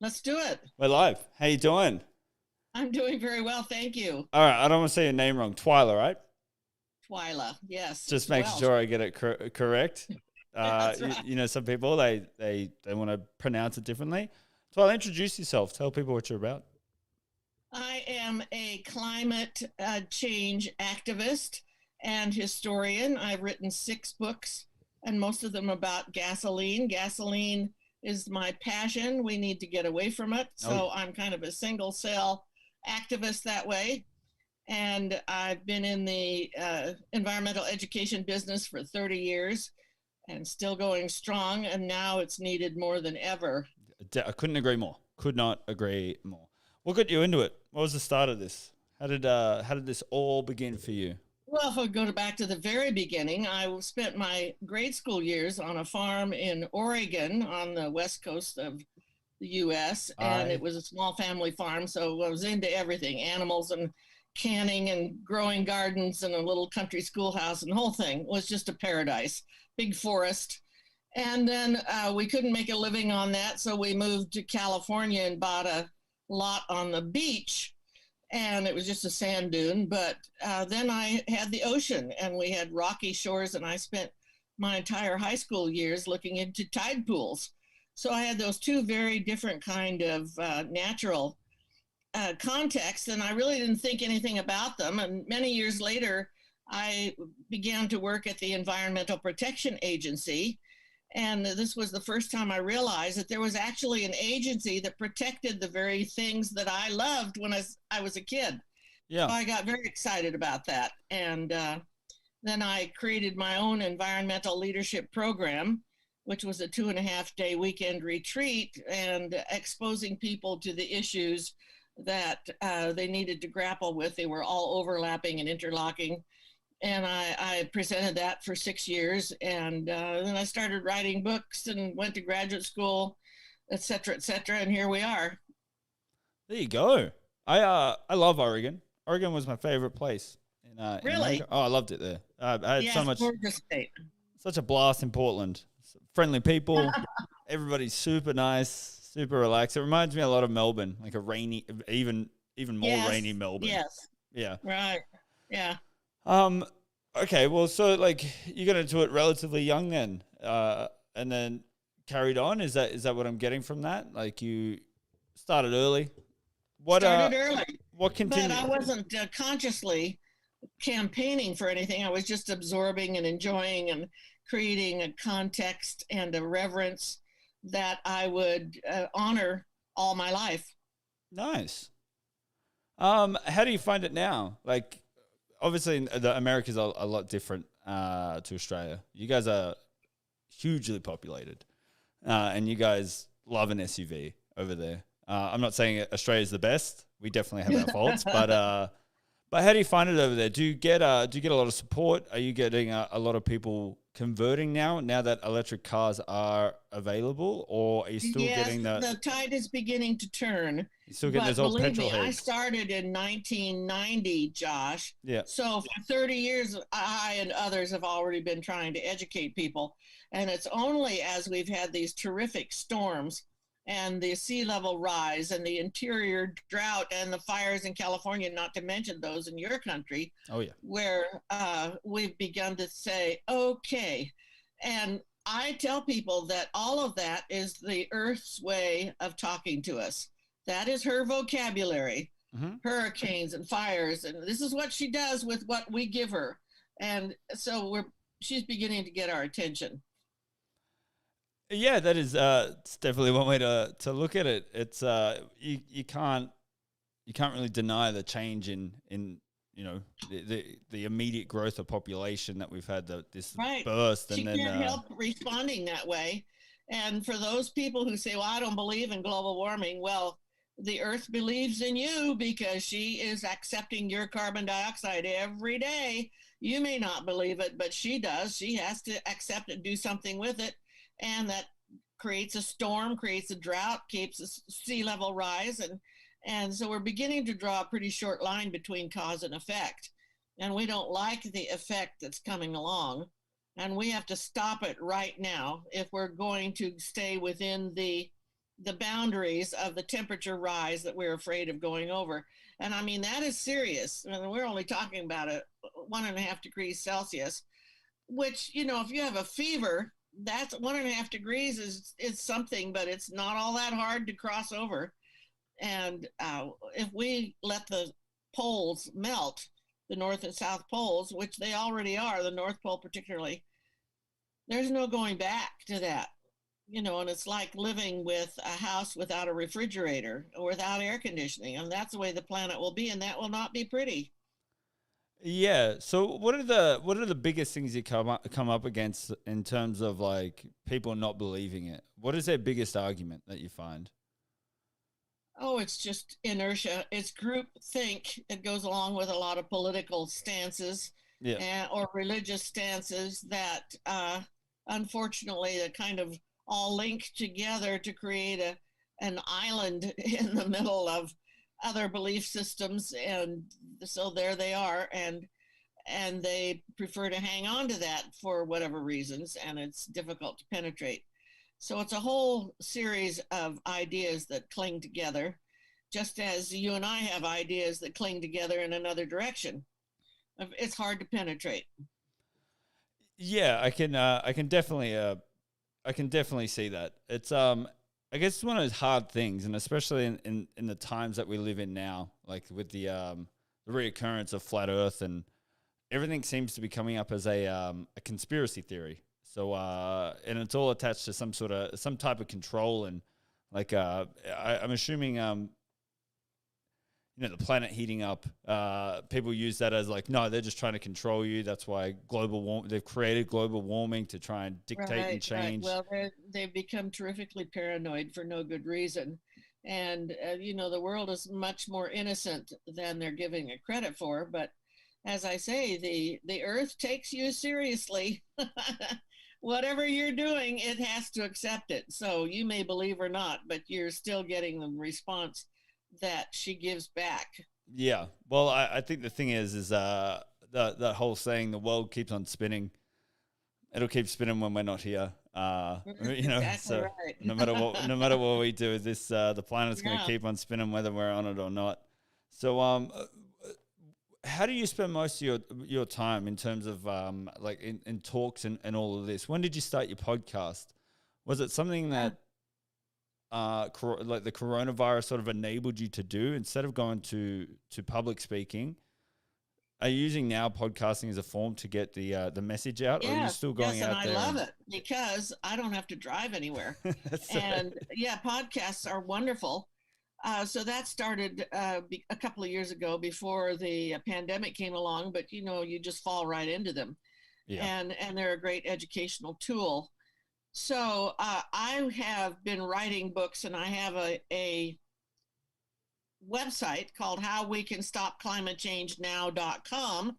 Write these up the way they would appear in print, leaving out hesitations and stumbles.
Let's do it. We're live. How you doing? I'm doing very well, thank you. All right, I don't want to say your name wrong. Twyla, right? Twyla, yes, Just it's making Welsh. sure I get it correct. That's right. Some people they want to pronounce it differently. Twyla, introduce yourself. Tell people what you're about. I am a climate change activist and historian. I've written 6 books, and most of them about gasoline. Gasoline is my passion. We need to get away from it. Oh yeah. So I'm kind of a single cell activist that way. And I've been in the environmental education business for 30 years and still going strong. And now it's needed more than ever. I couldn't agree more. Could not agree more. What got you into it? What was the start of this? How did this all begin for you? Well, if we go back to the very beginning, I spent my grade school years on a farm in Oregon on the west coast of the U.S. And it was a small family farm, so I was into everything, animals and canning and growing gardens and a little country schoolhouse, and the whole thing was just a paradise, big forest. And then we couldn't make a living on that, so we moved to California and bought a lot on the beach, and it was just a sand dune. But then I had the ocean, and we had rocky shores, and I spent my entire high school years looking into tide pools. So I had those two very different kind of natural contexts, and I really didn't think anything about them. And many years later, I began to work at the Environmental Protection Agency. And this was the first time I realized that there was actually an agency that protected the very things that I loved when I was a kid. Yeah. So I got very excited about that. And then I created my own environmental leadership program, which was a 2.5-day weekend retreat, and exposing people to the issues that they needed to grapple with. They were all overlapping and interlocking. And I presented that for 6 years. And then I started writing books and went to graduate school, et cetera, et cetera. And here we are. There you go. I love Oregon. Oregon was my favorite place in Really? America. Oh, I loved it there. I had so much, gorgeous state. such a blast in Portland. Friendly people. Everybody's super nice, super relaxed. It reminds me a lot of Melbourne, like a rainy, even more rainy Melbourne. Yes. Yeah. Right. Yeah. Okay, well, so like you got into it relatively young then, and then carried on. Is that what I'm getting from that? Like you started early. Started early. What continued? But I wasn't consciously campaigning for anything. I was just absorbing and enjoying and creating a context and a reverence that I would honor all my life. Nice. How do you find it now? Like, obviously, the America's a lot different to Australia. You guys are hugely populated, and you guys love an SUV over there. I'm not saying Australia's the best. We definitely have our faults, but how do you find it over there? Do you get a lot of support? Are you getting a lot of people converting now that electric cars are available, or are you still getting the tide is beginning to turn. You're still getting those old petrol heads? I started in 1990, Josh. Yeah. So for 30 years, I and others have already been trying to educate people. And it's only as we've had these terrific storms and the sea level rise and the interior drought and the fires in California, not to mention those in your country. Oh, yeah. Where we've begun to say, okay. And I tell people that all of that is the Earth's way of talking to us. That is her vocabulary, hurricanes and fires. And this is what she does with what we give her. And so she's beginning to get our attention. Yeah, that is it's definitely one way to look at it. It's you can't really deny the change in the immediate growth of population that we've had, this burst. She and then can't help responding that way. And for those people who say, well, I don't believe in global warming, well, the Earth believes in you because she is accepting your carbon dioxide every day. You may not believe it, but she does. She has to accept it, do something with it. And that creates a storm, creates a drought, keeps a sea level rise. And so we're beginning to draw a pretty short line between cause and effect. And we don't like the effect that's coming along. And we have to stop it right now if we're going to stay within the the boundaries of the temperature rise that we're afraid of going over. And I mean, that is serious. I mean, we're only talking about a 1.5 degrees Celsius, which, you know, if you have a fever, that's 1.5 degrees is something, but it's not all that hard to cross over. And if we let the poles melt, the North and South poles, which they already are, the North Pole particularly, there's no going back to that. You know, and it's like living with a house without a refrigerator or without air conditioning. And that's the way the planet will be, and that will not be pretty. Yeah. So what are the biggest things you come up against in terms of like people not believing it? What is their biggest argument that you find? Oh, it's just inertia. It's group think. It goes along with a lot of political stances Yeah. or religious stances that, unfortunately, are kind of all linked together to create an island in the middle of other belief systems. And so there they are. And they prefer to hang on to that for whatever reasons. And it's difficult to penetrate. So it's a whole series of ideas that cling together, just as you and I have ideas that cling together in another direction. It's hard to penetrate. Yeah, I can definitely see that. It's I guess it's one of those hard things, and especially in the times that we live in now, like with the reoccurrence of flat Earth, and everything seems to be coming up as a conspiracy theory. So and it's all attached to some type of control, and like I'm assuming you know, the planet heating up. People use that as like, no, they're just trying to control you. That's why they've created global warming to try and dictate and change. Right. Well, they've become terrifically paranoid for no good reason. And, you know, the world is much more innocent than they're giving it credit for. But as I say, the earth takes you seriously. Whatever you're doing, it has to accept it. So you may believe or not, but you're still getting the response that she gives back. Yeah. Well, I think the thing is that whole saying, the world keeps on spinning. It'll keep spinning when we're not here. You know, Exactly so right. no matter what we do, the planet's going to Yeah. keep on spinning whether we're on it or not. So, how do you spend most of your time in terms of like in talks and all of this? When did you start your podcast? Was it something that like the coronavirus sort of enabled you to do instead of going to public speaking? Are you using now podcasting as a form to get the message out, or are you still going and out I there? love it because I don't have to drive anywhere. And yeah, podcasts are wonderful. So that started a couple of years ago before the pandemic came along, but you know, you just fall right into them. Yeah. And they're a great educational tool. So I have been writing books, and I have a website called howwecanstopclimatechangenow.com,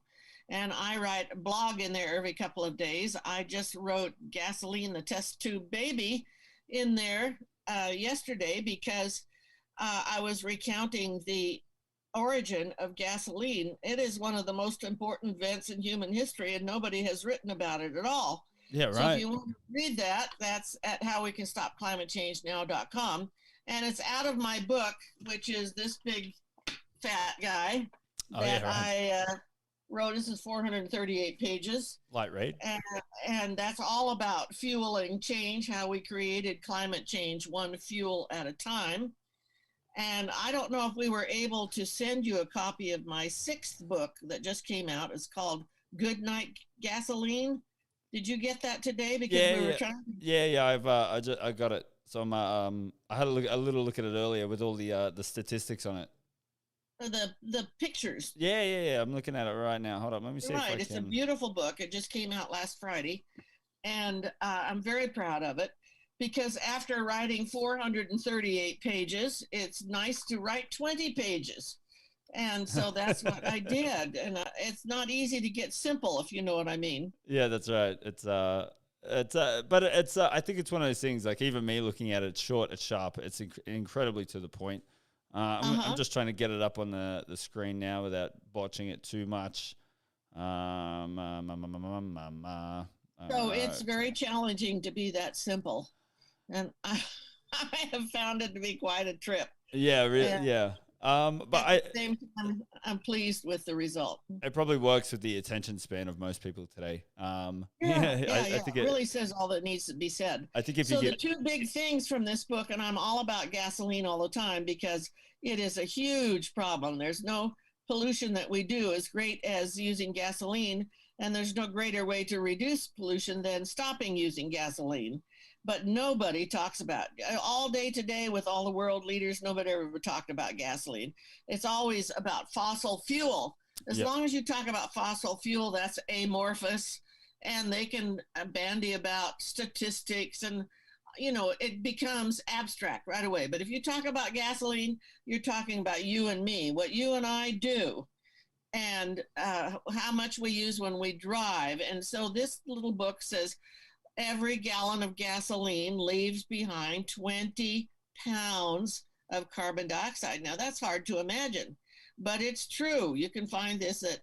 and I write a blog in there every couple of days. I just wrote Gasoline, the Test Tube Baby in there yesterday because I was recounting the origin of gasoline. It is one of the most important events in human history, and nobody has written about it at all. Yeah, right. So if you want to read that, that's at howwecanstopclimatechangenow.com. And it's out of my book, which is this big fat guy that I wrote. This is 438 pages. Light read. And that's all about fueling change, how we created climate change one fuel at a time. And I don't know if we were able to send you a copy of my 6th book that just came out. It's called Good Night Gasoline. Did you get that today? Because we were trying. Yeah. I got it. So I had a little look at it earlier with all the statistics on it. The pictures. Yeah. I'm looking at it right now. Hold on, let me see. Right, it's a beautiful book. It just came out last Friday, and I'm very proud of it because after writing 438 pages, it's nice to write 20 pages. And so that's what I did. And it's not easy to get simple, if you know what I mean. Yeah, that's right. But I think it's one of those things, like even me looking at it, it's short, it's sharp, it's incredibly to the point. I'm just trying to get it up on the screen now without botching it too much. So it's very challenging to be that simple. And I have found it to be quite a trip. Yeah, And yeah. But at the same time, I'm pleased with the result. it probably works with the attention span of most people today. Yeah, Yeah, yeah, I yeah. think It really says all that needs to be said. I think if you So the get, two big things from this book, and I'm all about gasoline all the time because it is a huge problem. There's no pollution that we do as great as using gasoline, and there's no greater way to reduce pollution than stopping using gasoline. But nobody talks about all day today with all the world leaders. Nobody ever talked about gasoline. It's always about fossil fuel. As yeah, long as you talk about fossil fuel, that's amorphous, and they can bandy about statistics, and it becomes abstract right away. But if you talk about gasoline, you're talking about you and me, what you and I do, and how much we use when we drive. And so this little book says every gallon of gasoline leaves behind 20 pounds of carbon dioxide. Now, that's hard to imagine, but it's true. You can find this at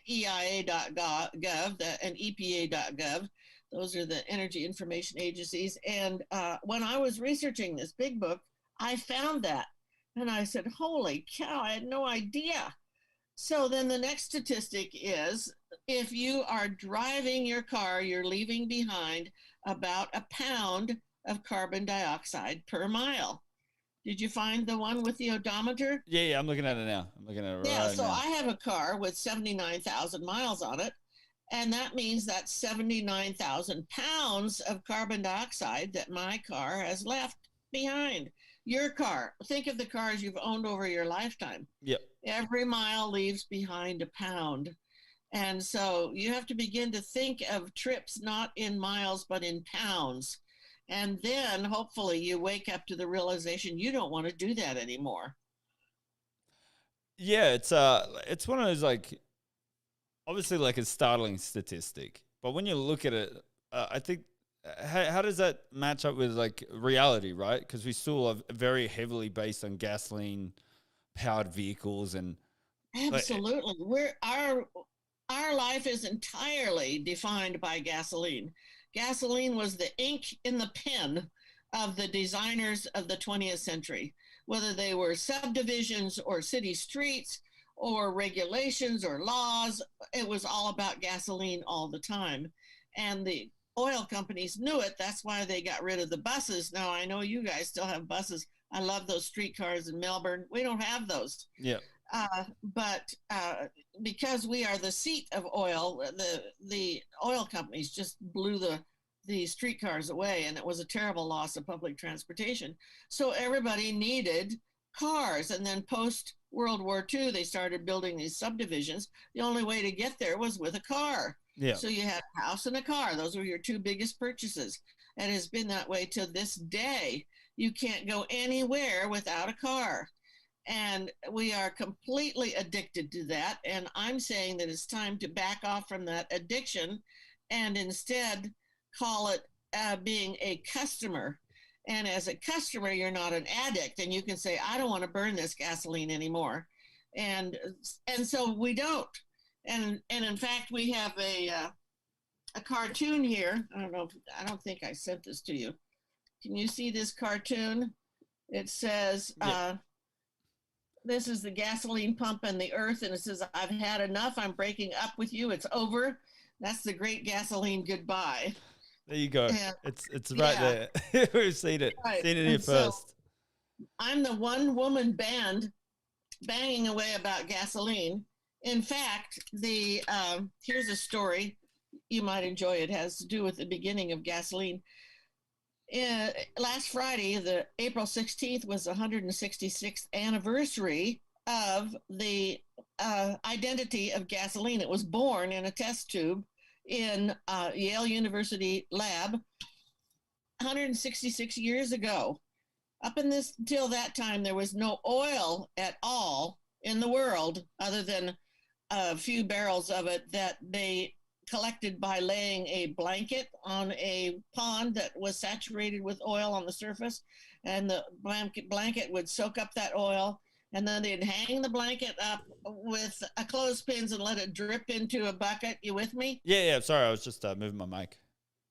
EIA.gov and EPA.gov. Those are the Energy Information Agencies. And when I was researching this big book, I found that. And I said, holy cow, I had no idea. So then the next statistic is if you are driving your car, you're leaving behind about a pound of carbon dioxide per mile. Did you find the one with the odometer? yeah. I'm looking at it now. I'm looking at it Yeah, right so now. I have a car with 79,000 miles on it. And that means that's 79,000 pounds of carbon dioxide that my car has left behind. Your car, think of the cars you've owned over your lifetime. Yep. Every mile leaves behind a pound. And so you have to begin to think of trips not in miles, but in pounds. And then hopefully you wake up to the realization you don't want to do that anymore. Yeah, it's one of those like obviously like a startling statistic, but when you look at it, I think how does that match up with like reality, right? Because we still are very heavily based on gasoline powered vehicles and like, Absolutely. Our life is entirely defined by gasoline. Gasoline was the ink in the pen of the designers of the 20th century, whether they were subdivisions or city streets or regulations or laws. It was all about gasoline all the time. And the oil companies knew it. That's why they got rid of the buses. Now, I know you guys still have buses. I love those streetcars in Melbourne. We don't have those. yeah. But because we are the seat of oil, the oil companies just blew the streetcars away, and it was a terrible loss of public transportation. So everybody needed cars, and then post World War II, they started building these subdivisions. The only way to get there was with a car. Yeah. So you had a house and a car. Those were your two biggest purchases, and it has been that way to this day. You can't go anywhere without a car. And we are completely addicted to that. And I'm saying that it's time to back off from that addiction and instead call it being a customer. And as a customer, you're not an addict, and you can say, I don't want to burn this gasoline anymore. And so we don't. And in fact, we have a cartoon here. I don't think I sent this to you. Can you see this cartoon? It says, Yeah. This is the gasoline pump and the earth, and it says, I've had enough. I'm breaking up with you. It's over. That's the great gasoline goodbye. There you go. And, It's right there. We've seen it. right. Seen it here first. So I'm the one woman band banging away about gasoline. In fact, here's a story you might enjoy. It has to do with the beginning of gasoline. Last Friday, the April 16th, was the 166th anniversary of the identity of gasoline. It was born in a test tube in Yale University lab 166 years ago. Up until that time, there was no oil at all in the world other than a few barrels of it that they collected by laying a blanket on a pond that was saturated with oil on the surface, and the blanket would soak up that oil, and then they'd hang the blanket up with a clothespins and let it drip into a bucket. You with me? Yeah. Sorry, I was just moving my mic.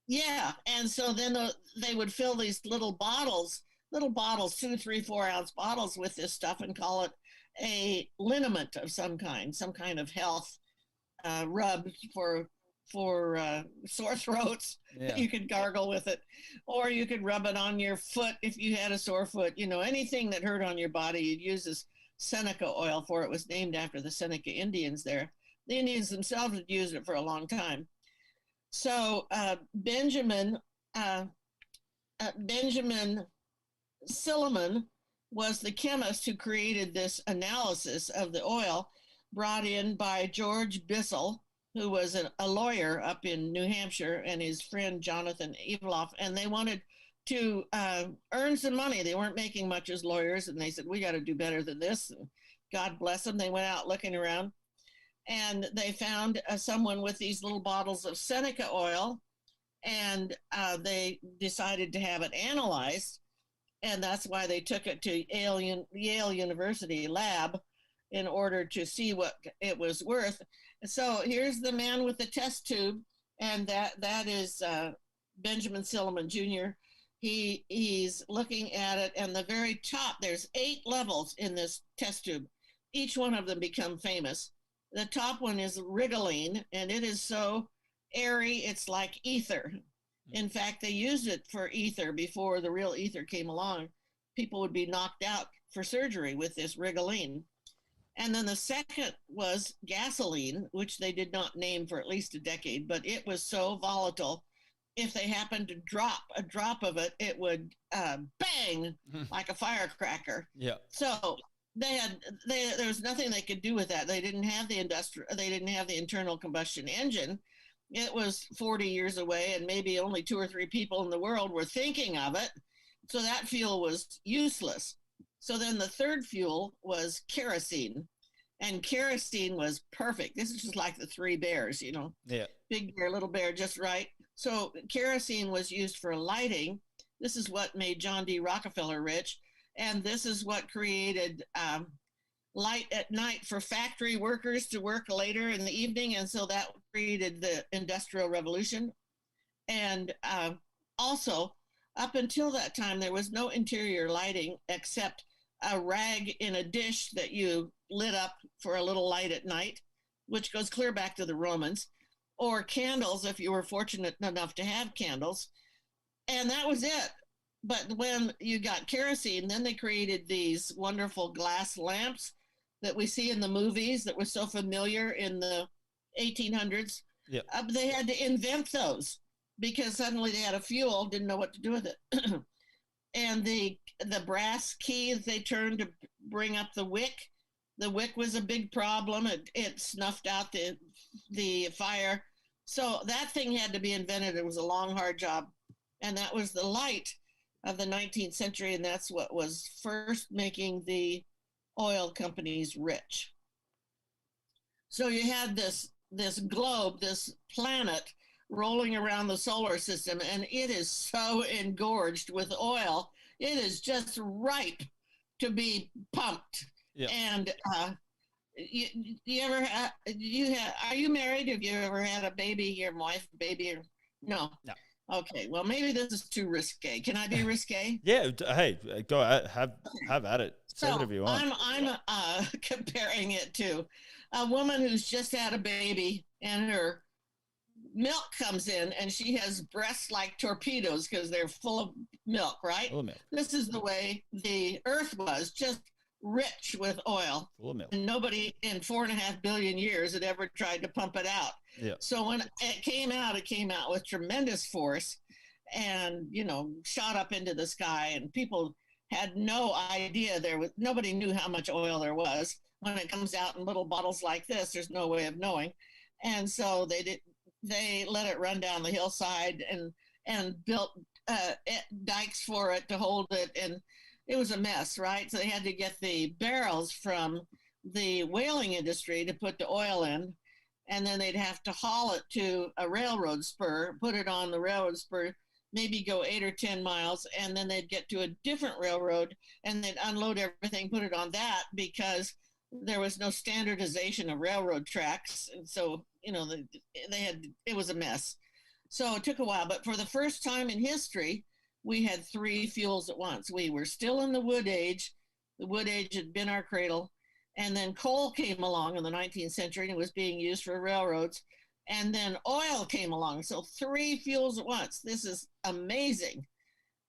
Yeah, and so then they would fill these little bottles little bottles, 2, 3, 4 ounce bottles with this stuff and call it a liniment of some kind of health rub for sore throats. Yeah. You could gargle with it, or you could rub it on your foot if you had a sore foot. You know, anything that hurt on your body, you'd use this Seneca oil for. It was named after the Seneca Indians there. The Indians themselves had used it for a long time. So Benjamin Silliman was the chemist who created this analysis of the oil, brought in by George Bissell, who was a lawyer up in New Hampshire, and his friend Jonathan Eveloff. And they wanted to earn some money. They weren't making much as lawyers, and they said, we got to do better than this. And God bless them. They went out looking around, and they found someone with these little bottles of Seneca oil, and they decided to have it analyzed. And that's why they took it to Yale University lab in order to see what it was worth. So here's the man with the test tube, and that is Benjamin Silliman Jr. He's looking at it, and the very top, there's 8 levels in this test tube. Each one of them become famous. The top one is Rigoline, and it is so airy, it's like ether. In fact, they used it for ether before the real ether came along. People would be knocked out for surgery with this Rigoline. And then the second was gasoline, which they did not name for at least a decade, but it was so volatile. If they happened to drop a drop of it, it would bang like a firecracker. Yeah. So there was nothing they could do with that. They didn't have the internal combustion engine. It was 40 years away, and maybe only 2 or 3 people in the world were thinking of it. So that fuel was useless. So then the third fuel was kerosene, and kerosene was perfect. This is just like the 3 bears, you know, big bear, little bear, just right. So kerosene was used for lighting. This is what made John D. Rockefeller rich. And this is what created light at night for factory workers to work later in the evening. And so that created the Industrial Revolution. And also, up until that time, there was no interior lighting except a rag in a dish that you lit up for a little light at night, which goes clear back to the Romans, or candles if you were fortunate enough to have candles. And that was it. But when you got kerosene, then they created these wonderful glass lamps that we see in the movies that were so familiar in the 1800s. Yep. They had to invent those because suddenly they had a fuel, didn't know what to do with it. And the brass key that they turned to bring up the wick was a big problem. It snuffed out the fire. So that thing had to be invented. It was a long, hard job. And that was the light of the 19th century, and that's what was first making the oil companies rich. So you had this globe, this planet rolling around the solar system, and it is so engorged with oil. It is just ripe to be pumped. Yeah. And are you married? Have you ever had a baby, your wife, baby? Or no? No. Okay, well, maybe this is too risque. Can I be risque? Yeah, hey, go ahead, have at it. Say whatever you want. I'm comparing it to a woman who's just had a baby, and her milk comes in, and she has breasts like torpedoes because they're full of milk, right? Full of milk. This is the way the Earth was, just rich with oil. Full of milk. And nobody in 4.5 billion years had ever tried to pump it out. Yeah. So when it came out with tremendous force and, shot up into the sky, and people had no idea nobody knew how much oil there was. When it comes out in little bottles like this, there's no way of knowing. And so they let it run down the hillside and built dikes for it to hold it. And it was a mess, right? So they had to get the barrels from the whaling industry to put the oil in. And then they'd have to haul it to a railroad spur, put it on the railroad spur, maybe go 8 or 10 miles. And then they'd get to a different railroad and they'd unload everything, put it on that, because there was no standardization of railroad tracks. And so, it was a mess. So it took a while. But for the first time in history, we had three fuels at once. We were still in the wood age. The wood age had been our cradle. And then coal came along in the 19th century and it was being used for railroads. And then oil came along. So three fuels at once. This is amazing.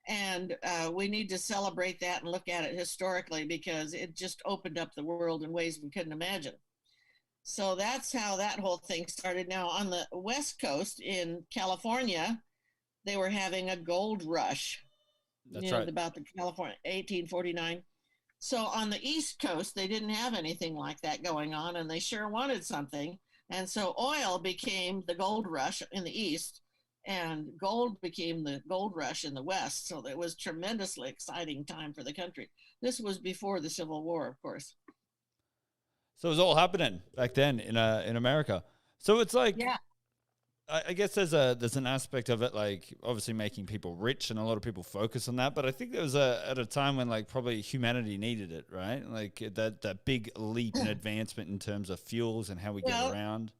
And we need to celebrate that and look at it historically, because it just opened up the world in ways we couldn't imagine. So that's how that whole thing started. Now, on the West Coast in California, they were having a gold rush. That's right. About the California 1849. So on the East Coast, they didn't have anything like that going on, and they sure wanted something. And so oil became the gold rush in the East, and gold became the gold rush in the West. So it was tremendously exciting time for the country. This was before the Civil War, of course. So it was all happening back then in America. So it's like, yeah. I guess there's an aspect of it, like obviously making people rich, and a lot of people focus on that. But I think there was at a time when like probably humanity needed it, right? Like that big leap in advancement in terms of fuels and how we get around.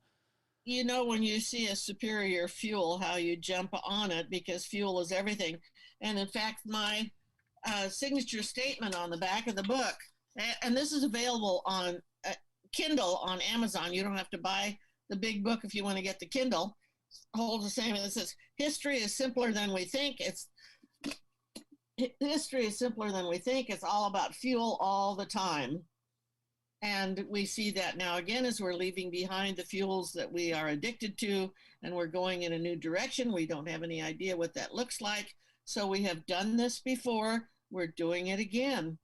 You know, when you see a superior fuel, how you jump on it, because fuel is everything. And in fact, my signature statement on the back of the book, and this is available on Kindle on Amazon. You don't have to buy the big book if you want to get the Kindle. Holds the same. It says, history is simpler than we think. History is simpler than we think. It's all about fuel all the time. And we see that now again as we're leaving behind the fuels that we are addicted to, and we're going in a new direction. We don't have any idea what that looks like. So we have done this before. We're doing it again.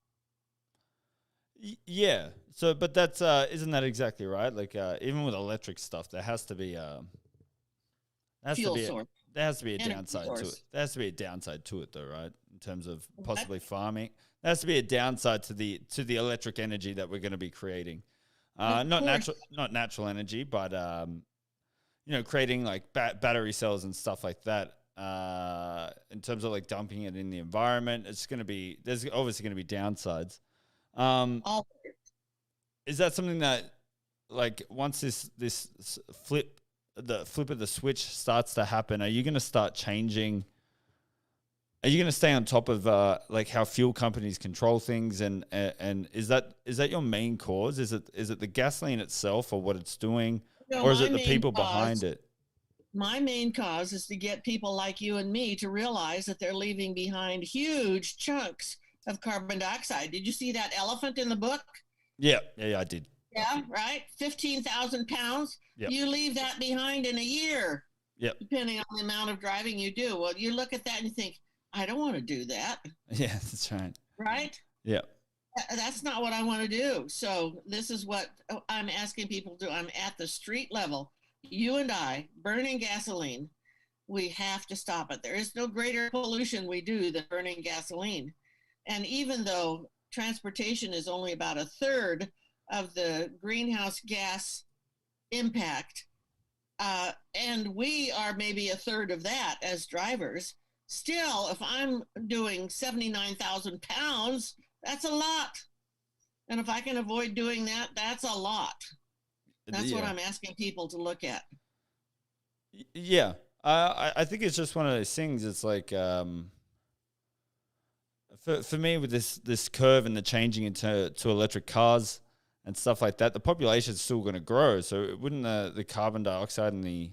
Yeah. So, but that's isn't that exactly right? Like even with electric stuff, there has to be fuel source. There has to be a downside to it. There has to be a downside to it, though, right? In terms of possibly farming, there has to be a downside to the electric energy that we're going to be creating. Not natural energy, but creating like battery cells and stuff like that. In terms of like dumping it in the environment, there's obviously going to be downsides. Is that something that, like, once this flip of the switch starts to happen, are you going to start changing? Are you going to stay on top of like how fuel companies control things, and is that your main cause? Is it the gasoline itself or what it's doing, or is it the people behind it? My main cause is to get people like you and me to realize that they're leaving behind huge chunks of carbon dioxide. Did you see that elephant in the book? Yeah, I did. Yeah, right. 15,000 pounds. Yep. You leave that behind in a year. Yep. Depending on the amount of driving you do. Well, you look at that and you think, I don't want to do that. Yeah, that's right. Right? Yeah. That's not what I want to do. So this is what I'm asking people to do. I'm at the street level. You and I, burning gasoline, we have to stop it. There is no greater pollution we do than burning gasoline. And even though transportation is only about a third of the greenhouse gas impact, and we are maybe a third of that as drivers, still, if I'm doing 79,000 pounds, that's a lot. And if I can avoid doing that, that's a lot. That's what I'm asking people to look at. Yeah. I think it's just one of those things. It's like, for me, with this curve and the changing into electric cars and stuff like that, the population is still going to grow. So wouldn't the carbon dioxide and the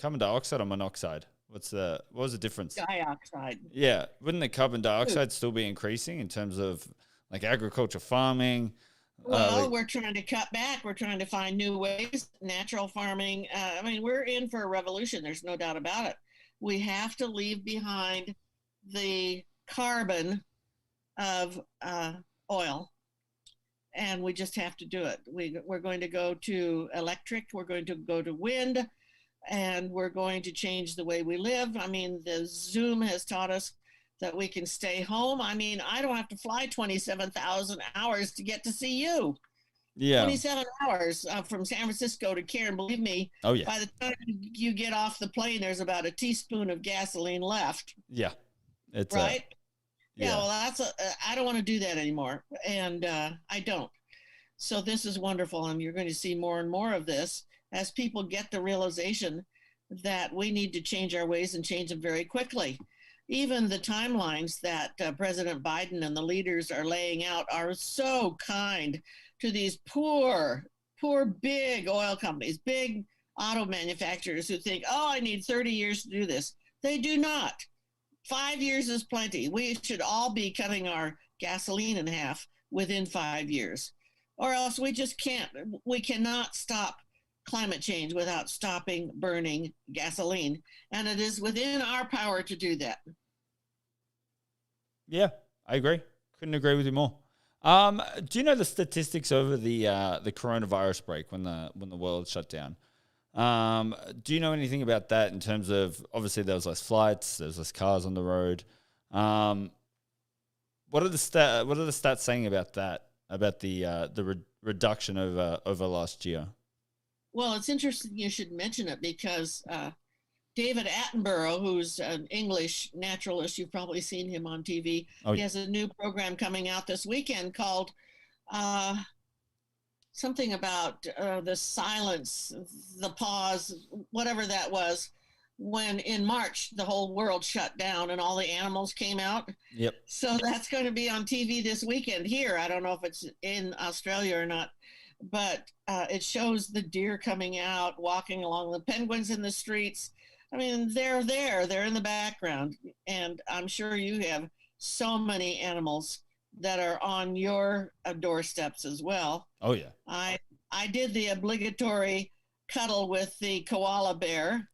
carbon dioxide or monoxide? What was the difference? Dioxide. Yeah. Wouldn't the carbon dioxide still be increasing in terms of like agriculture, farming? Well, we're trying to cut back. We're trying to find new ways, natural farming. I mean, we're in for a revolution. There's no doubt about it. We have to leave behind the carbon of oil, and we just have to do it. We're going to go to electric. We're going to go to wind, and we're going to change the way we live. I mean, the Zoom has taught us that we can stay home. I mean, I don't have to fly 27,000 hours to get to see you. Yeah. 27 hours from San Francisco to Cairn. Believe me, oh, yeah. By the time you get off the plane, there's about a teaspoon of gasoline left. Yeah. It's right. Yeah. Well, I don't want to do that anymore. And I don't. So this is wonderful. And you're going to see more and more of this as people get the realization that we need to change our ways and change them very quickly. even the timelines that President Biden and the leaders are laying out are so kind to these poor, big oil companies, big auto manufacturers who think, oh, I need 30 years to do this. They do not. 5 years is plenty. We should all be cutting our gasoline in half within 5 years, or else we just can't. We cannot stop climate change without stopping burning gasoline. And it is within our power to do that. Yeah, I agree. Couldn't agree with you more. Do you know the statistics over the coronavirus break when the world shut down? Do you know anything about that in terms of, obviously there was less flights, there was less cars on the road. What are the stats saying about that? About the reduction over last year? Well, it's interesting you should mention it because David Attenborough, who's an English naturalist, you've probably seen him on TV. Oh, he has a new program coming out this weekend called something about the silence, the pause, whatever that was, when in March the whole world shut down and all the animals came out. Yep. So that's going to be on TV this weekend here. I don't know if it's in Australia or not, but it shows the deer coming out, walking along, the penguins in the streets. I mean, they're there, they're in the background. And I'm sure you have so many animals that are on your doorsteps as well. Oh, yeah. I did the obligatory cuddle with the koala bear.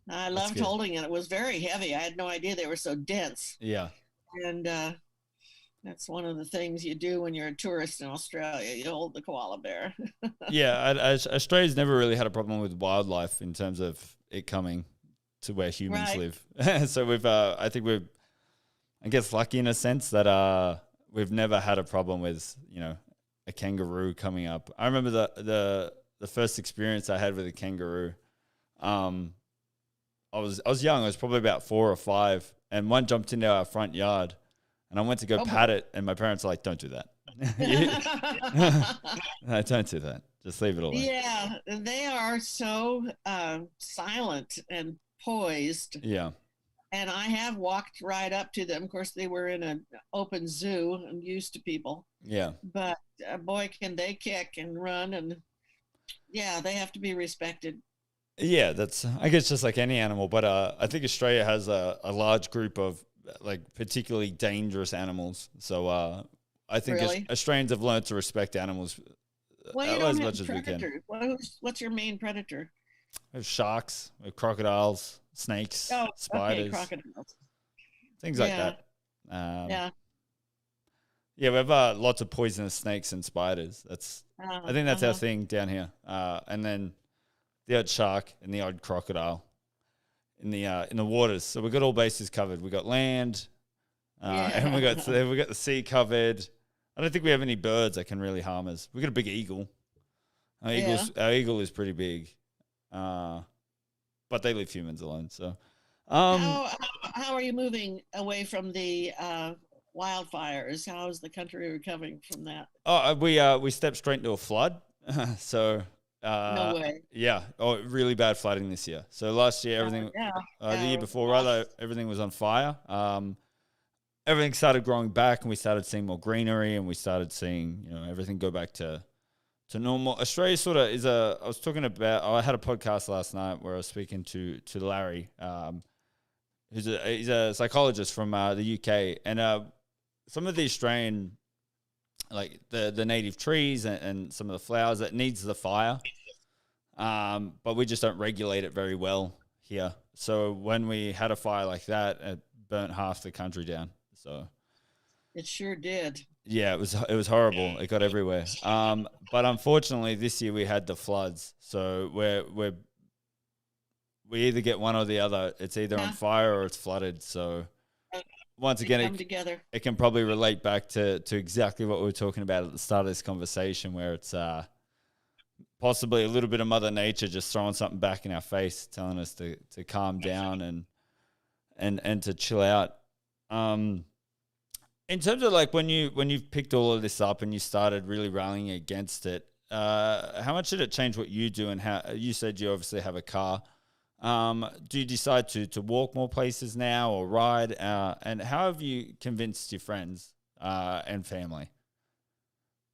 I loved holding it. It was very heavy. I had no idea they were so dense. Yeah. And that's one of the things you do when you're a tourist in Australia. You hold the koala bear. Yeah, Australia's never really had a problem with wildlife in terms of it coming to where humans live. So I think we're, I guess, lucky in a sense that we've never had a problem with, a kangaroo coming up. I remember the first experience I had with a kangaroo. I was young. I was probably about 4 or 5, and one jumped into our front yard, and I went to go pat it, and my parents were like, "Don't do that." No, don't do that. Just leave it alone. Yeah, they are so silent and poised. Yeah. And I have walked right up to them. Of course, they were in an open zoo and used to people. Yeah. But boy, can they kick and run. And yeah, they have to be respected. Yeah, that's, I guess, just like any animal. But I think Australia has a large group of particularly dangerous animals. So I think Really? Australians have learned to respect animals Well, you as don't much have as we can. predators. What's your main predator? We have sharks, we have crocodiles, snakes, spiders, okay, crocodiles. things like Yeah. that. Yeah. Yeah, we have lots of poisonous snakes and spiders. I think that's our thing down here. And then the odd shark and the odd crocodile in the waters. So we've got all bases covered. We got land, and we got the sea covered. I don't think we have any birds that can really harm us. We got a big eagle. Our eagle is pretty big, but they leave humans alone. So, how are you moving away from the wildfires? How is the country recovering from that? Oh, we stepped straight into a flood. So. No way. Yeah. Oh, really bad flooding this year. So last year, everything, the year before, rather, everything was on fire. Everything started growing back, and we started seeing more greenery, and we started seeing, everything go back to normal. Australia sort of is I was talking about, I had a podcast last night where I was speaking to Larry, he's a psychologist from the UK, and some of the Australian, like the native trees and some of the flowers, that needs the fire. But we just don't regulate it very well here. So when we had a fire like that, it burnt half the country down. So it sure did. Yeah, it was horrible. It got everywhere. But unfortunately this year we had the floods. So we either get one or the other. It's either on fire or it's flooded. So once again, it can probably relate back to exactly what we were talking about at the start of this conversation, where it's possibly a little bit of Mother Nature just throwing something back in our face, telling us to calm down and to chill out. In terms of when you've picked all of this up and you started really rallying against it, how much did it change what you do, and how you said you obviously have a car? Do you decide to walk more places now or ride? And how have you convinced your friends and family?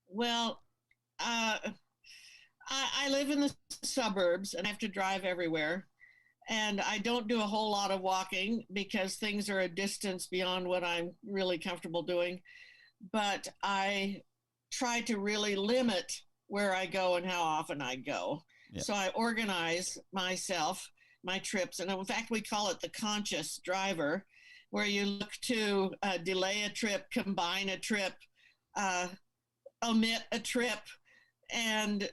Well, I live in the suburbs and I have to drive everywhere. And I don't do a whole lot of walking because things are a distance beyond what I'm really comfortable doing. But I try to really limit where I go and how often I go. Yeah. So I organize myself, my trips. And in fact, we call it the conscious driver, where you look to delay a trip, combine a trip, uh, omit a trip, and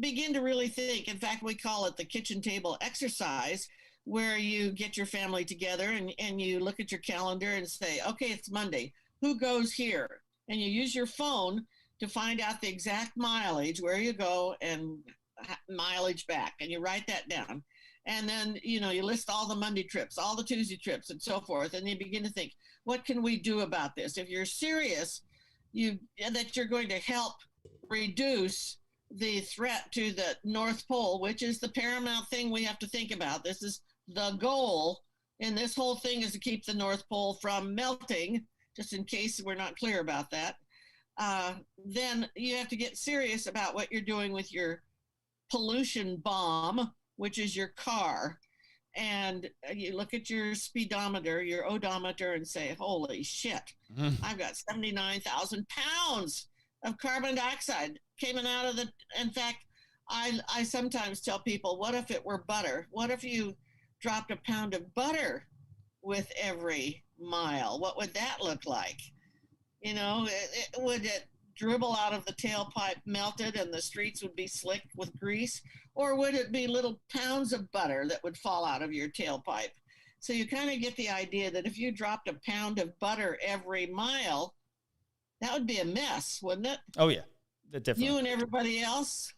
begin to really think. In fact, we call it the kitchen table exercise, where you get your family together and you look at your calendar and say, okay, it's Monday. Who goes here? And you use your phone to find out the exact mileage, where you go and mileage back, and you write that down. And then, you list all the Monday trips, all the Tuesday trips, and so forth. And you begin to think, what can we do about this? If you're serious, that you're going to help reduce the threat to the North Pole, which is the paramount thing we have to think about. This is the goal, and this whole thing is to keep the North Pole from melting, just in case we're not clear about that. Then you have to get serious about what you're doing with your pollution bomb, which is your car. And you look at your speedometer, your odometer, and say, holy shit, I've got 79,000 pounds of carbon dioxide coming out of in fact, I sometimes tell people, what if it were butter? What if you dropped a pound of butter with every mile? What would that look like? Would it dribble out of the tailpipe melted and the streets would be slick with grease? Or would it be little pounds of butter that would fall out of your tailpipe? So you kind of get the idea that if you dropped a pound of butter every mile, that would be a mess, wouldn't it? Oh, yeah, definitely. You and everybody else.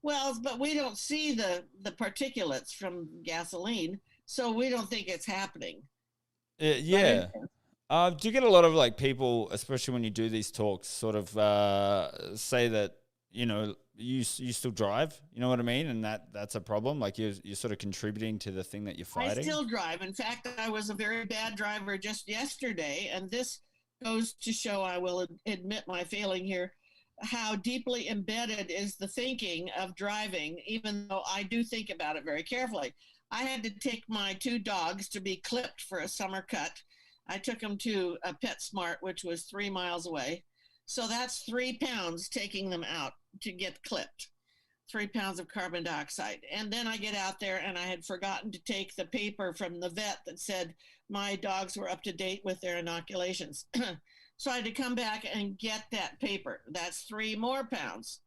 Well, but we don't see the particulates from gasoline, so we don't think it's happening. Yeah. Do you get a lot of like people, especially when you do these talks, sort of say that, you still drive, you know what I mean? And that's a problem. Like you're sort of contributing to the thing that you're fighting. I still drive. In fact, I was a very bad driver just yesterday. And this goes to show, I will admit my failing here, how deeply embedded is the thinking of driving, even though I do think about it very carefully. I had to take my 2 dogs to be clipped for a summer cut. I took them to a PetSmart, which was 3 miles away. So that's 3 pounds taking them out to get clipped, 3 pounds of carbon dioxide. And then I get out there and I had forgotten to take the paper from the vet that said my dogs were up to date with their inoculations. So I had to come back and get that paper. That's 3 more pounds.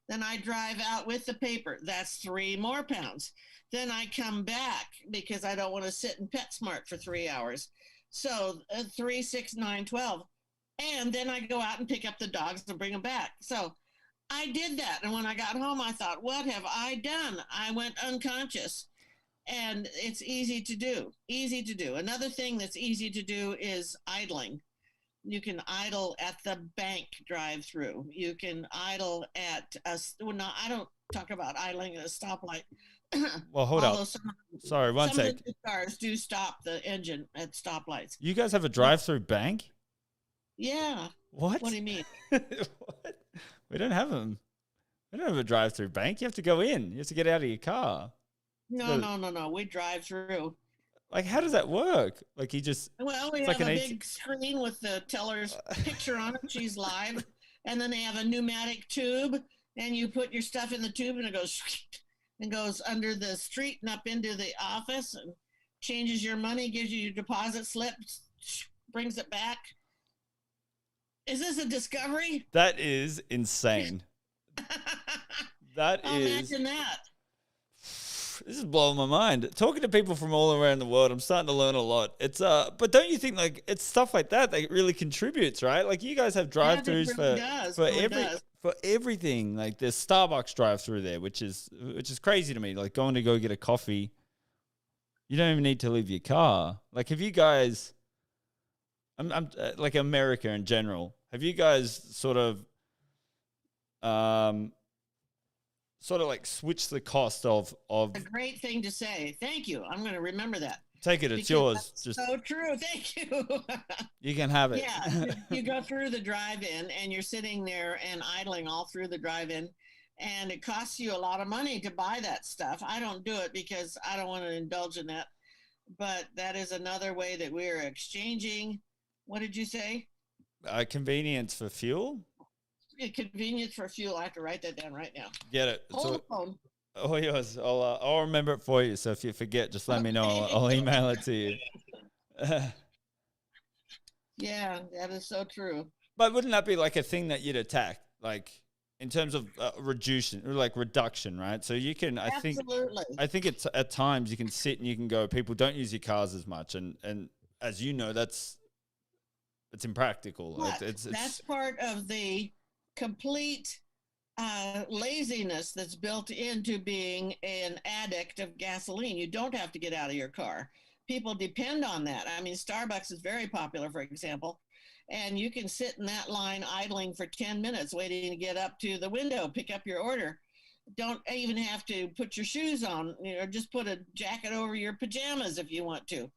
Then I drive out with the paper. That's 3 more pounds. Then I come back because I don't want to sit in PetSmart for 3 hours. So 3, 6, 9, 12. And then I go out and pick up the dogs and bring them back. So I did that. And when I got home, I thought, what have I done? I went unconscious. And it's easy to do. Easy to do. Another thing that's easy to do is idling. You can idle at the bank drive-through. You can idle at I don't talk about idling at a stoplight. Well, hold up. Sorry, one sec. Some of the cars do stop the engine at stoplights. You guys have a drive-through bank? Yeah. What? What do you mean? What? We don't have them. We don't have a drive-through bank. You have to go in. You have to get out of your car. No. We drive through. Like, how does that work? Like, we have a big screen with the teller's picture on it. She's live. And then they have a pneumatic tube, and you put your stuff in the tube, and it goes and goes under the street and up into the office and changes your money, gives you your deposit slip, brings it back. Is this a discovery? That is insane. Imagine that. This is blowing my mind. Talking to people from all around the world, I'm starting to learn a lot. It's but don't you think like it's stuff like that really contributes, right? Like you guys have drive-throughs for everything. Like there's Starbucks drive-through there, which is crazy to me. Like going to go get a coffee, you don't even need to leave your car. Like have you guys? I'm like America in general. Have you guys sort of sort of like switch the cost of A great thing to say. Thank you. I'm going to remember that. take it, it's Because yours. that's Just so true. Thank you. you can have it. Yeah, you go through the drive-in and you're sitting there and idling all through the drive-in, and it costs you a lot of money to buy that stuff. I don't do it because I don't want to indulge in that, but that is another way that we're exchanging. What did you say? Convenience for fuel. Convenience for fuel. I have to write that down right now. Get it. Hold the phone. Oh, yours. I'll remember it for you. So if you forget, just let me know. I'll email it to you. Yeah, that is so true. But wouldn't that be like a thing that you'd attack, like in terms of reduction, right? So you can, Absolutely. I think it's at times you can sit and you can go, people don't use your cars as much, and as you know, it's impractical. That's part of the complete laziness that's built into being an addict of gasoline. You don't have to get out of your car. People depend on that. I mean, Starbucks is very popular, for example, and you can sit in that line idling for 10 minutes waiting to get up to the window, pick up your order. Don't even have to put your shoes on, just put a jacket over your pajamas if you want to.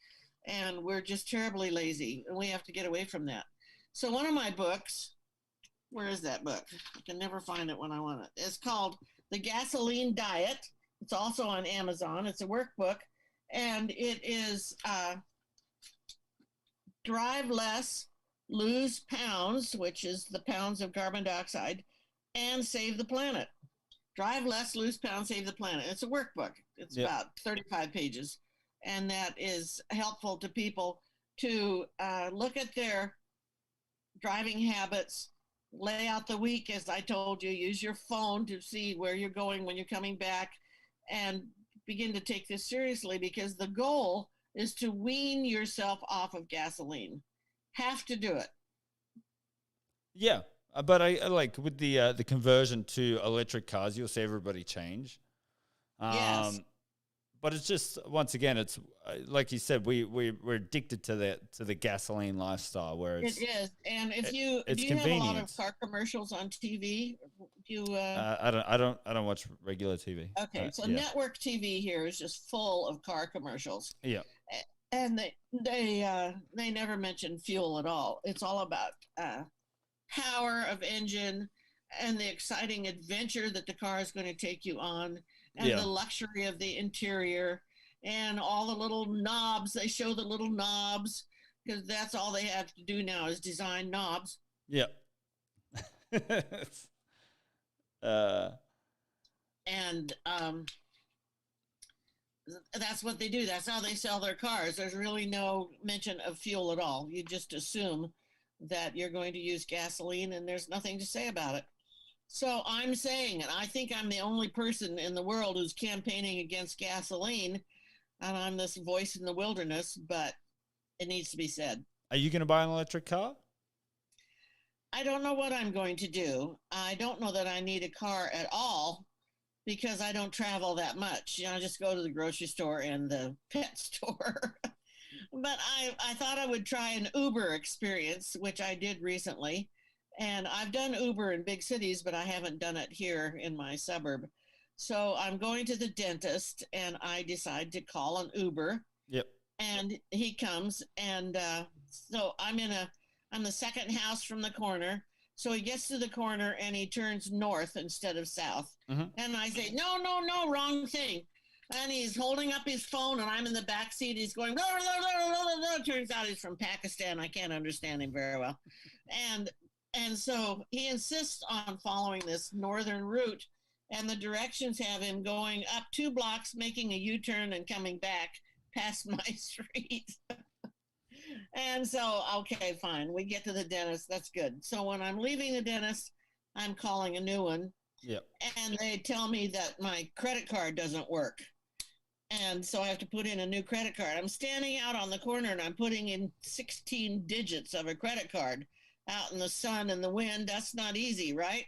And we're just terribly lazy, and we have to get away from that. So one of my books, where is that book? I can never find it when I want it. It's called The Gasoline Diet. It's also on Amazon. It's a workbook, and it is Drive Less, Lose Pounds, which is the pounds of carbon dioxide, and Save the Planet. Drive Less, Lose Pounds, Save the Planet. It's a workbook. It's about 35 pages, and that is helpful to people to look at their driving habits, lay out the week, as I told you, use your phone to see where you're going when you're coming back, and begin to take this seriously, because the goal is to wean yourself off of gasoline. Have to do it. Yeah, but I like with the conversion to electric cars, you'll see everybody change. Yes. But it's just, once again, it's like you said, we're addicted to the gasoline lifestyle, where it is. And if you do you have a lot of car commercials on TV? I don't watch regular TV. Okay, so network TV here is just full of car commercials. Yeah, and they never mention fuel at all. It's all about power of engine and the exciting adventure that the car is going to take you on, and the luxury of the interior, and all the little knobs. They show the little knobs because that's all they have to do now is design knobs. Yeah. And that's what they do. That's how they sell their cars. There's really no mention of fuel at all. You just assume that you're going to use gasoline, and there's nothing to say about it. So I'm saying, and I think I'm the only person in the world who's campaigning against gasoline, and I'm this voice in the wilderness, but it needs to be said. Are you going to buy an electric car? I don't know what I'm going to do. I don't know that I need a car at all, because I don't travel that much. I just go to the grocery store and the pet store. But I thought I would try an Uber experience, which I did recently. And I've done Uber in big cities, but I haven't done it here in my suburb. So I'm going to the dentist, and I decide to call an Uber. Yep. And he comes, and so I'm the second house from the corner. So he gets to the corner, and he turns north instead of south. Mm-hmm. And I say, no, wrong thing. And he's holding up his phone, and I'm in the back seat. He's going, blah, blah, blah, blah, blah. Turns out he's from Pakistan. I can't understand him very well. And so he insists on following this northern route, and the directions have him going up 2 blocks, making a U-turn, and coming back past my street. And so, okay, fine. We get to the dentist. That's good. So when I'm leaving the dentist, I'm calling a new one. Yep. And they tell me that my credit card doesn't work. And so I have to put in a new credit card. I'm standing out on the corner, and I'm putting in 16 digits of a credit card out in the sun and the wind. That's not easy, right?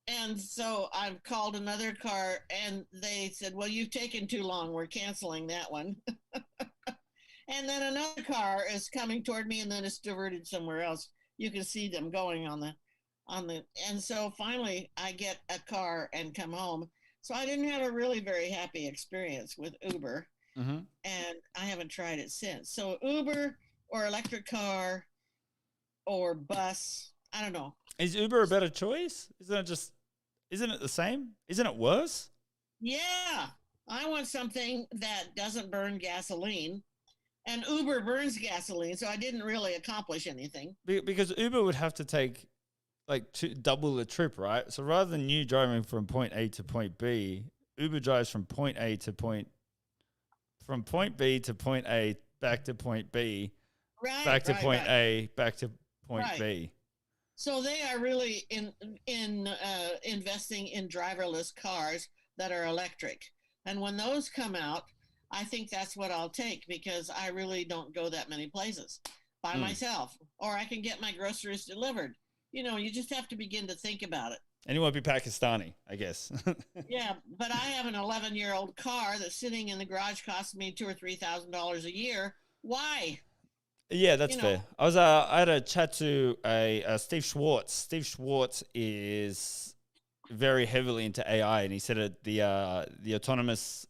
And so I've called another car, and they said, well, you've taken too long. We're canceling that one. And then another car is coming toward me, and then it's diverted somewhere else. You can see them going on the, and so finally I get a car and come home. So I didn't have a really very happy experience with Uber, Mm-hmm. and I haven't tried it since. So Uber or electric car or bus, I don't know. Is Uber a better choice? Isn't it the same? Isn't it worse? Yeah, I want something that doesn't burn gasoline. And Uber burns gasoline, so I didn't really accomplish anything. Because Uber would have to take like double the trip, right? So rather than you driving from point A to point B, Uber drives from point A to from point B to point A, back to point B, Right, back to right, point right, A, back to point right. B. So they are really in investing in driverless cars that are electric. And when those come out, I think that's what I'll take because I really don't go that many places by Mm. myself, or I can get my groceries delivered. You know, you just have to begin to think about it. And you won't be Pakistani, I guess. Yeah, but I have an 11-year-old car that's sitting in the garage, costing me $2,000 or $3,000 a year. Why? Yeah, that's You fair. know, I had a chat to a Steve Schwartz. Steve Schwartz is very heavily into AI, and he said that the autonomous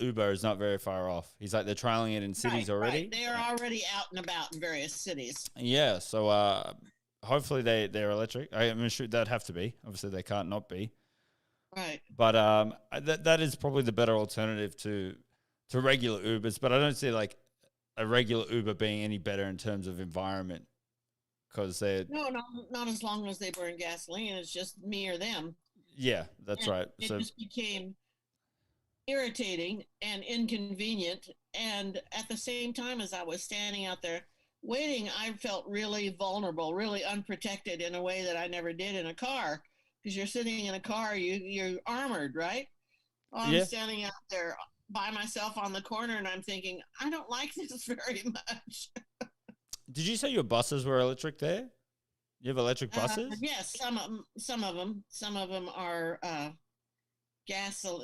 Uber is not very far off. He's like they're trialing it in cities right, right. already. They are already out and about in various cities. Yeah, so hopefully they're electric. I'm sure they'd have to be. Obviously, they can't not be. Right. But that is probably the better alternative to regular Ubers. But I don't see like a regular Uber being any better in terms of environment because they're No, no, not as long as they burn gasoline. It's just me or them. yeah, that's And right. it So just became irritating and inconvenient. And at the same time, as I was standing out there waiting, I felt really vulnerable, really unprotected in a way that I never did in a car. Because you're sitting in a car, you're armored, right? I'm yeah, standing out there by myself on the corner, and I'm thinking, I don't like this very much. did you say your buses were electric there? You have electric buses? Yes, some of them are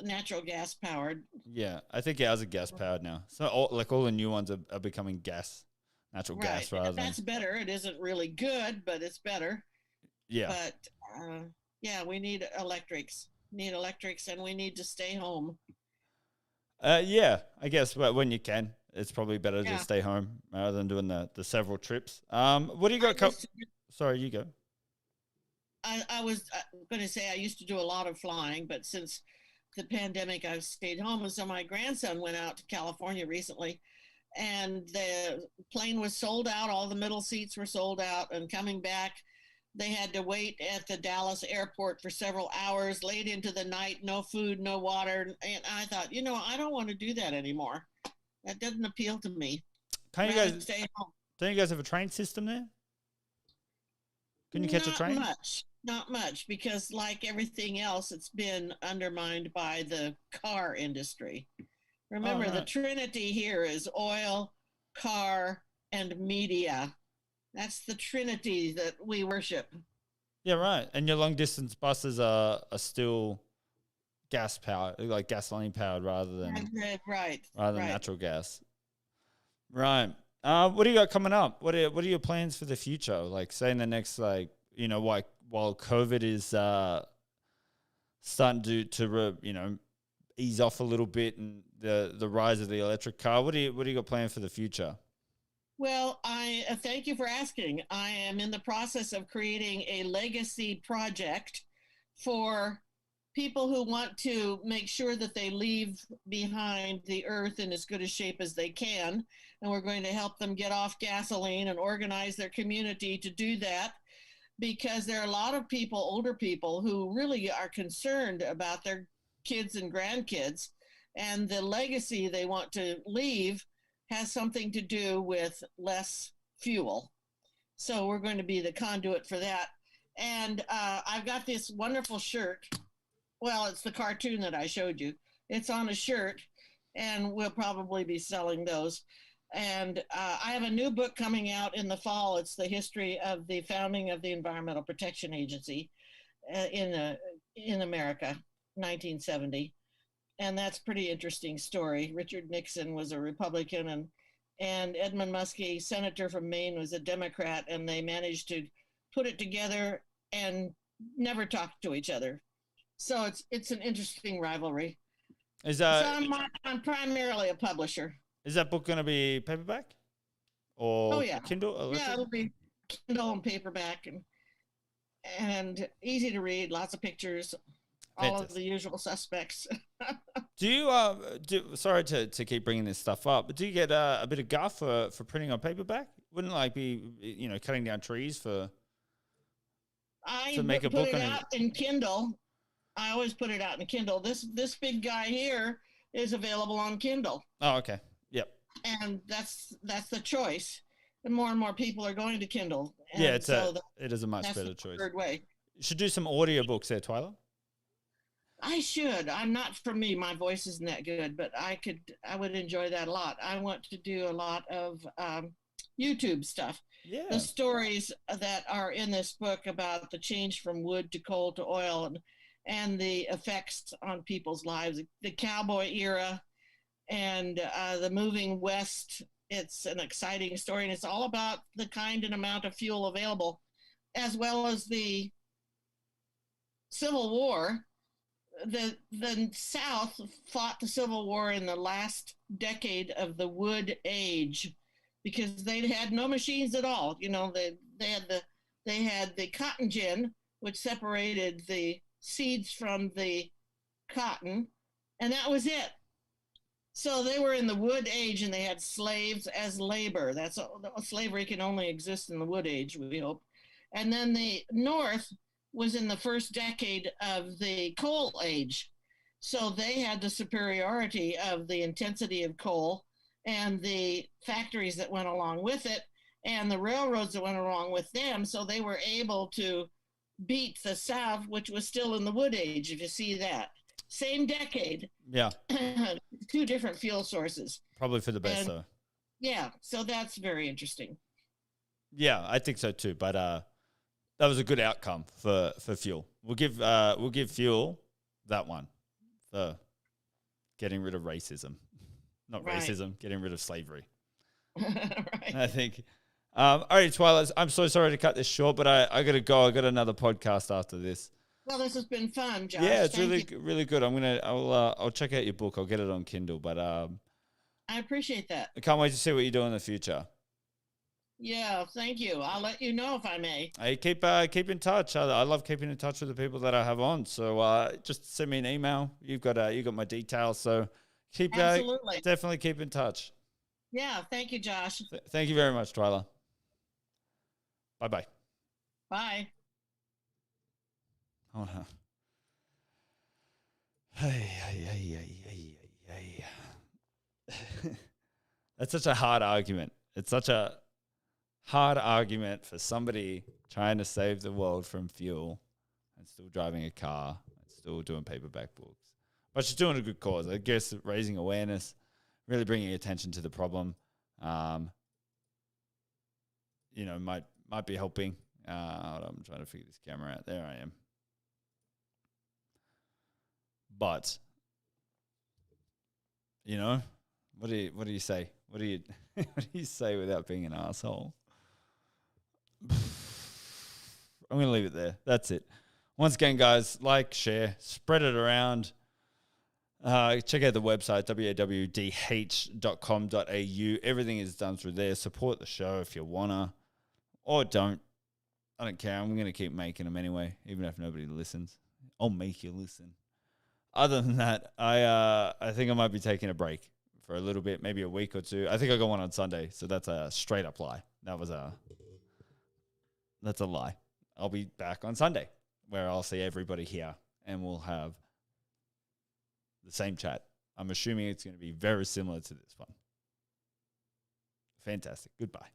natural gas powered. Yeah, I think ours are gas powered now. So all the new ones are becoming natural Right. gas rather than That's better. It isn't really good, but it's better. yeah. But yeah, we need electrics. Need electrics, and we need to stay home. Yeah, I guess, but when you can, it's probably better to Yeah. stay home rather than doing the several trips. What do you I got? used to, Sorry, you go. I was going to say I used to do a lot of flying, but since the pandemic, I've stayed home. And so my grandson went out to California recently, and the plane was sold out. All the middle seats were sold out, and coming back, they had to wait at the Dallas airport for several hours, late into the night, no food, no water. And I thought, I don't want to do that anymore. That doesn't appeal to me. Can you Rather guys? stay home. Don't you guys have a train system there? Can you catch a Not train? much, not much, because like everything else, it's been undermined by the car industry. Oh Remember, the right. trinity here is oil, car, and media. That's the trinity that we worship. Yeah, right. And your long distance buses are still gas powered, like gasoline powered Right, right, rather than right. natural gas. Right. What do you got coming up? What are your plans for the future? Like, say in the next like while COVID is starting to ease off a little bit and the rise of the electric car. What do you got planned for the future? Well, I thank you for asking. I am in the process of creating a legacy project for people who want to make sure that they leave behind the earth in as good a shape as they can. And we're going to help them get off gasoline and organize their community to do that because there are a lot of people, older people, who really are concerned about their kids and grandkids. And the legacy they want to leave has something to do with less fuel. So we're going to be the conduit for that. And I've got this wonderful shirt. Well, it's the cartoon that I showed you. It's on a shirt, and we'll probably be selling those. And I have a new book coming out in the fall. It's the history of the founding of the Environmental Protection Agency in America, 1970. And that's a pretty interesting story. Richard Nixon was a Republican, and Edmund Muskie, senator from Maine, was a Democrat, and they managed to put it together and never talked to each other. So it's an interesting rivalry. Is So that I'm primarily a publisher. is that book going to be paperback Oh or yeah, Kindle? yeah. It'll be Kindle and paperback, and easy to read. Lots of pictures. All of Fantastic. the usual suspects. Do you sorry to keep bringing this stuff up, but do you get a bit of guff for printing on paperback? Wouldn't like be cutting down trees I to make a put book it on out in Kindle. I always put it out in Kindle. This big guy here is available on Kindle, Oh, okay. Yep. and that's the choice. And more people are going to Kindle, Yeah, and so it is a much that's better the choice. preferred way. You should do some audiobooks there, Twyla. I should. I'm not, for me. My voice isn't that good, but I would enjoy that a lot. I want to do a lot of YouTube stuff. The Yeah. stories that are in this book about the change from wood to coal to oil, and the effects on people's lives, the cowboy era, and the moving west. It's an exciting story, and it's all about the kind and amount of fuel available, as well as the Civil War. The South fought the Civil War in the last decade of the wood age, because they had no machines at all. They had the cotton gin, which separated the seeds from the cotton, and that was it. So they were in the wood age, and they had slaves as labor. That's slavery can only exist in the wood age, we hope. And then the North was in the first decade of the coal age. So they had the superiority of the intensity of coal and the factories that went along with it and the railroads that went along with them. So they were able to beat the South, which was still in the wood age, if you see that. Same decade. Yeah. Two different fuel sources. Probably for the best, though. Yeah, so that's very interesting. Yeah, I think so too. But that was a good outcome for fuel. We'll give fuel that one for getting rid of racism, not Right. racism, getting rid of slavery. Right. I think. All right, Twyla, I'm so sorry to cut this short, but I got to go. I got another podcast after this. Well, this has been fun, Josh. Yeah, it's Thank you. really good. I'll check out your book. I'll get it on Kindle, but I appreciate that. I can't wait to see what you do in the future. Yeah, thank you. I'll let you know if I may. Hey, keep in touch. I love keeping in touch with the people that I have on. So just send me an email. You've got my details. So Absolutely. Definitely keep in touch. Yeah, thank you, Josh. Thank you very much, Twyla. Bye-bye. Bye. Oh, no. Hey. That's such a hard argument. It's such a hard argument for somebody trying to save the world from fuel and still driving a car and still doing paperback books. But she's doing a good cause. I guess raising awareness, really bringing attention to the problem, might be helping. Hold on, I'm trying to figure this camera out. There I am. But, what do you say? What do you say without being an asshole? I'm going to leave it there. That's it. Once again, guys, like, share, spread it around. Check out the website, wawdh.com.au. Everything is done through there. Support the show if you want to, or don't. I don't care. I'm going to keep making them anyway, even if nobody listens. I'll make you listen. Other than that, I think I might be taking a break for a little bit, maybe a week or two. I think I got one on Sunday, so that's a straight up lie. That's a lie. I'll be back on Sunday, where I'll see everybody here, and we'll have the same chat. I'm assuming it's going to be very similar to this one. Fantastic. Goodbye.